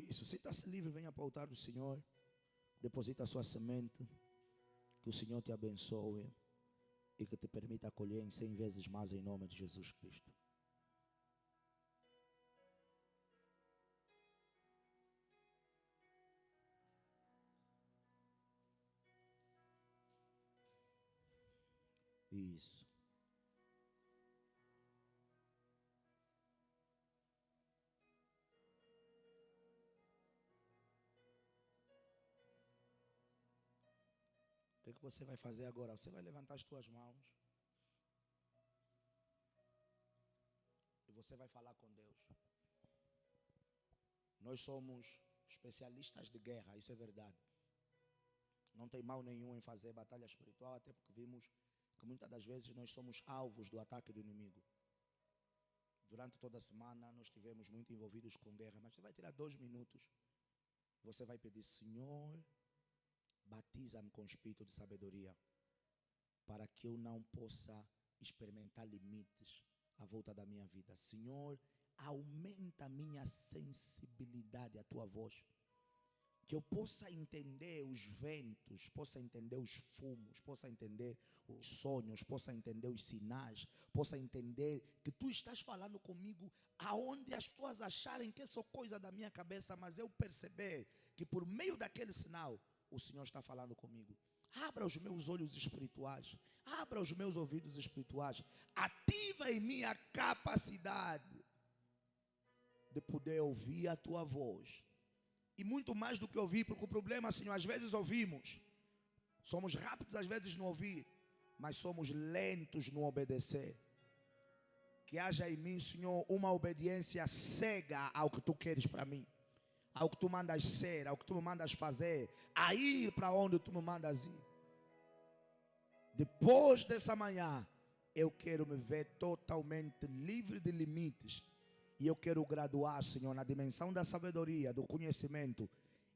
Isso, sinta-se livre, venha para o altar do Senhor. Deposita a sua semente. Que o Senhor te abençoe e que te permita acolher em 100 vezes mais em nome de Jesus Cristo. Isso. O que você vai fazer agora? Você vai levantar as tuas mãos e você vai falar com Deus. Nós somos especialistas de guerra, isso é verdade. Não tem mal nenhum em fazer batalha espiritual, até porque vimos que muitas das vezes nós somos alvos do ataque do inimigo. Durante toda a semana nós estivemos muito envolvidos com guerra, mas você vai tirar 2 minutos. Você vai pedir, Senhor, batiza-me com o espírito de sabedoria, para que eu não possa experimentar limites à volta da minha vida. Senhor, aumenta a minha sensibilidade à tua voz, que eu possa entender os ventos, possa entender os fumos, possa entender os sonhos, possa entender os sinais, possa entender que tu estás falando comigo aonde as pessoas acharem que é só coisa da minha cabeça, mas eu perceber que por meio daquele sinal o Senhor está falando comigo. Abra os meus olhos espirituais, abra os meus ouvidos espirituais, ativa em mim a capacidade de poder ouvir a tua voz. E muito mais do que ouvir, porque o problema, Senhor, às vezes ouvimos, somos rápidos às vezes no ouvir, mas somos lentos no obedecer. que haja em mim, Senhor, uma obediência cega ao que Tu queres para mim, ao que Tu mandas ser, ao que Tu me mandas fazer, a ir para onde Tu me mandas ir. Depois dessa manhã, eu quero me ver totalmente livre de limites. E eu quero graduar, Senhor, na dimensão da sabedoria, do conhecimento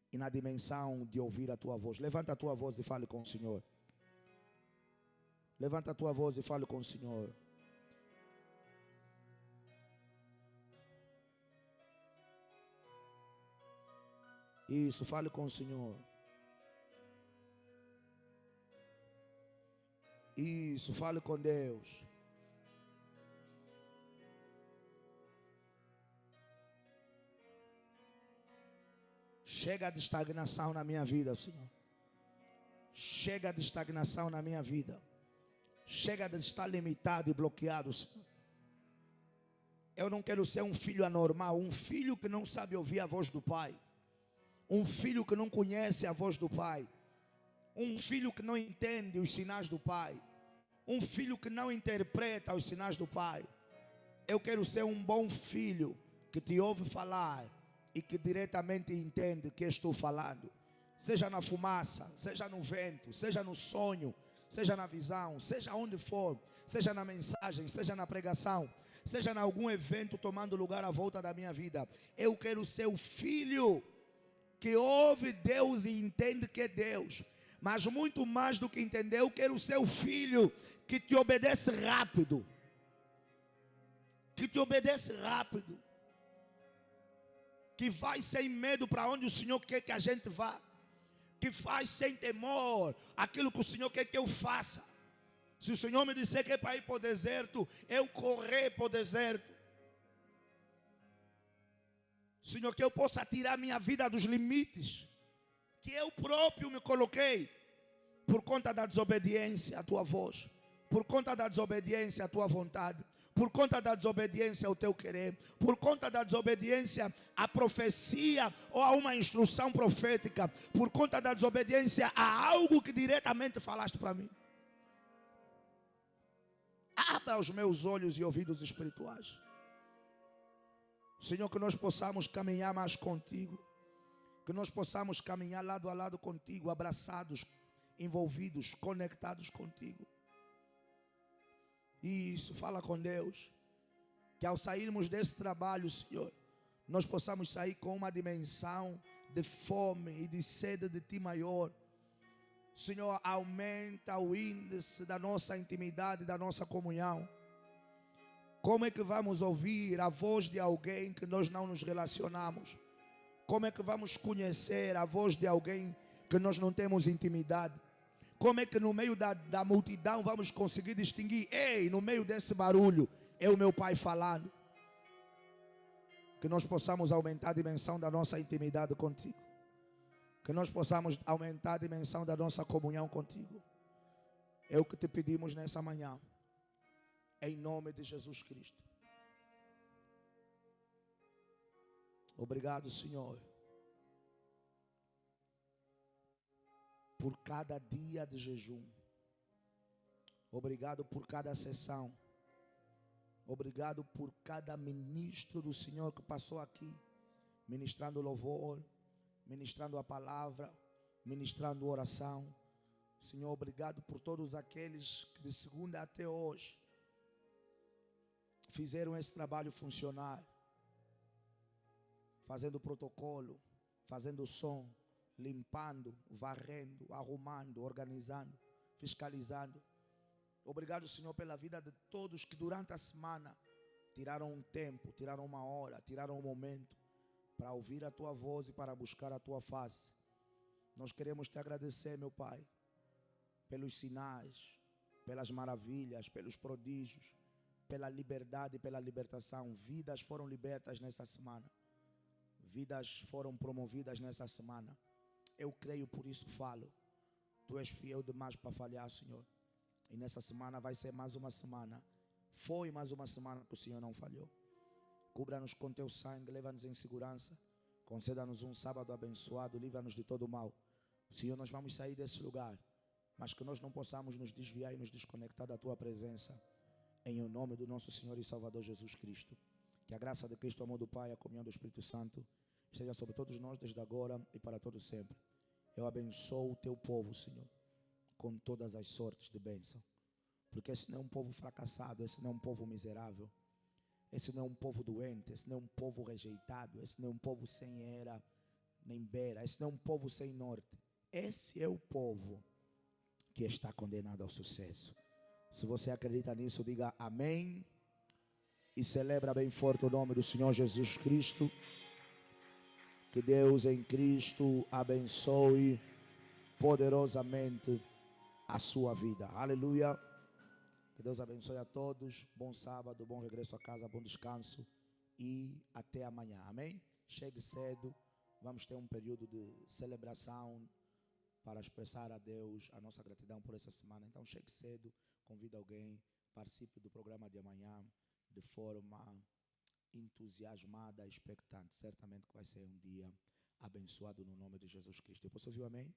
e na dimensão de ouvir a Tua voz. Levanta a Tua voz e fale com o Senhor. Levanta a Tua voz e fale com o Senhor. Isso, fale com o Senhor. Isso, fale com Deus. Chega de estagnação na minha vida, Senhor. Chega de estagnação na minha vida. Chega de estar limitado e bloqueado, Senhor. Eu não quero ser um filho anormal, um filho que não sabe ouvir a voz do Pai. Um filho que não conhece a voz do Pai. Um filho que não entende os sinais do Pai. Um filho que não interpreta os sinais do Pai. Eu quero ser um bom filho que te ouve falar e que diretamente entende o que estou falando. Seja na fumaça, seja no vento, seja no sonho, seja na visão, seja onde for, seja na mensagem, seja na pregação, seja em algum evento tomando lugar à volta da minha vida. Eu quero ser o filho que ouve Deus e entende que é Deus. Mas muito mais do que entender, eu quero ser o filho que te obedece rápido. Que te obedece rápido. Que vai sem medo para onde o Senhor quer que a gente vá. Que faz sem temor aquilo que o Senhor quer que eu faça. Se o Senhor me disser que é para ir para o deserto, eu correr para o deserto. Senhor, que eu possa tirar minha vida dos limites que eu próprio me coloquei por conta da desobediência à Tua voz, por conta da desobediência à Tua vontade, por conta da desobediência ao Teu querer, por conta da desobediência à profecia ou a uma instrução profética, por conta da desobediência a algo que diretamente falaste para mim. Abra os meus olhos e ouvidos espirituais. Senhor, que nós possamos caminhar mais contigo, que nós possamos caminhar lado a lado contigo, abraçados, envolvidos, conectados contigo. Isso, fala com Deus. Que ao sairmos desse trabalho, Senhor, nós possamos sair com uma dimensão de fome e de sede de Ti maior. Senhor, aumenta o índice da nossa intimidade, da nossa comunhão. Como é que vamos ouvir a voz de alguém que nós não nos relacionamos? Como é que vamos conhecer a voz de alguém que nós não temos intimidade? Como é que no meio da multidão vamos conseguir distinguir? Ei, no meio desse barulho, é o meu Pai falando. Que nós possamos aumentar a dimensão da nossa intimidade contigo. Que nós possamos aumentar a dimensão da nossa comunhão contigo. É o que te pedimos nessa manhã. Em nome de Jesus Cristo. Obrigado, Senhor, por cada dia de jejum. Obrigado por cada sessão. Obrigado por cada ministro do Senhor que passou aqui, ministrando louvor, ministrando a palavra, ministrando oração. Senhor, obrigado por todos aqueles que de segunda até hoje fizeram esse trabalho funcionar, fazendo protocolo, fazendo som, limpando, varrendo, arrumando, organizando, fiscalizando. Obrigado, Senhor, pela vida de todos que durante a semana tiraram um tempo, tiraram uma hora, tiraram um momento para ouvir a Tua voz e para buscar a Tua face. Nós queremos Te agradecer, meu Pai, pelos sinais, pelas maravilhas, pelos prodígios, pela liberdade e pela libertação. Vidas foram libertas nessa semana. Vidas foram promovidas nessa semana. Eu creio, por isso falo. Tu és fiel demais para falhar, Senhor. E nessa semana vai ser mais uma semana. Foi mais uma semana que o Senhor não falhou. Cubra-nos com Teu sangue, leva-nos em segurança. Conceda-nos um sábado abençoado, livra-nos de todo o mal. Senhor, nós vamos sair desse lugar, mas que nós não possamos nos desviar e nos desconectar da Tua presença. Em o nome do nosso Senhor e Salvador Jesus Cristo. Que a graça de Cristo, o amor do Pai, a comunhão do Espírito Santo esteja sobre todos nós desde agora e para todo sempre. Eu abençoo o teu povo, Senhor, com todas as sortes de bênção. Porque esse não é um povo fracassado, esse não é um povo miserável, esse não é um povo doente, esse não é um povo rejeitado, esse não é um povo sem era nem beira, esse não é um povo sem norte. Esse é o povo que está condenado ao sucesso. Se você acredita nisso, diga amém e celebra bem forte o nome do Senhor Jesus Cristo. Que Deus em Cristo abençoe poderosamente a sua vida. Aleluia. Que Deus abençoe a todos. Bom sábado, bom regresso a casa, bom descanso e até amanhã. Amém? Chegue cedo. Vamos ter um período de celebração para expressar a Deus a nossa gratidão por essa semana. Então chegue cedo, convide alguém, participe do programa de amanhã de forma entusiasmada, expectante. Certamente que vai ser um dia abençoado no nome de Jesus Cristo. Você ouviu amém?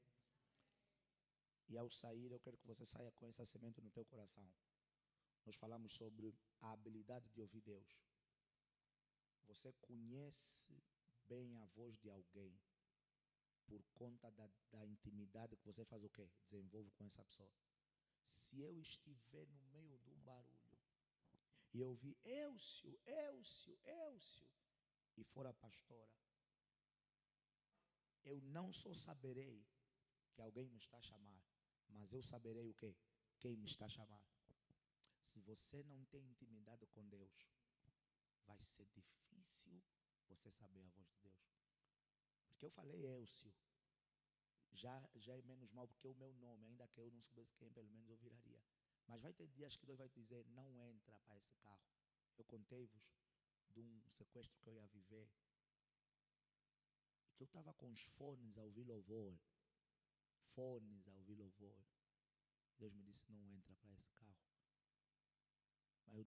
E ao sair, eu quero que você saia com essa semente no teu coração. Nós falamos sobre a habilidade de ouvir Deus. Você conhece bem a voz de alguém por conta da intimidade que você faz o quê? Desenvolve com essa pessoa. Se eu estiver no meio de um barulho e eu ouvir Elcio, Elcio, Elcio, e for a pastora, eu não só saberei que alguém me está a chamar, mas eu saberei o quê? Quem me está a chamar. Se você não tem intimidade com Deus, vai ser difícil você saber a voz de Deus. Porque eu falei Elcio, já é menos mal porque é o meu nome, ainda que eu não soubesse quem, pelo menos eu viraria. Mas vai ter dias que Deus vai dizer, não entra para esse carro. Eu contei-vos de um sequestro que eu ia viver, e que eu estava com os fones a ouvir louvor. Deus me disse, não entra para esse carro.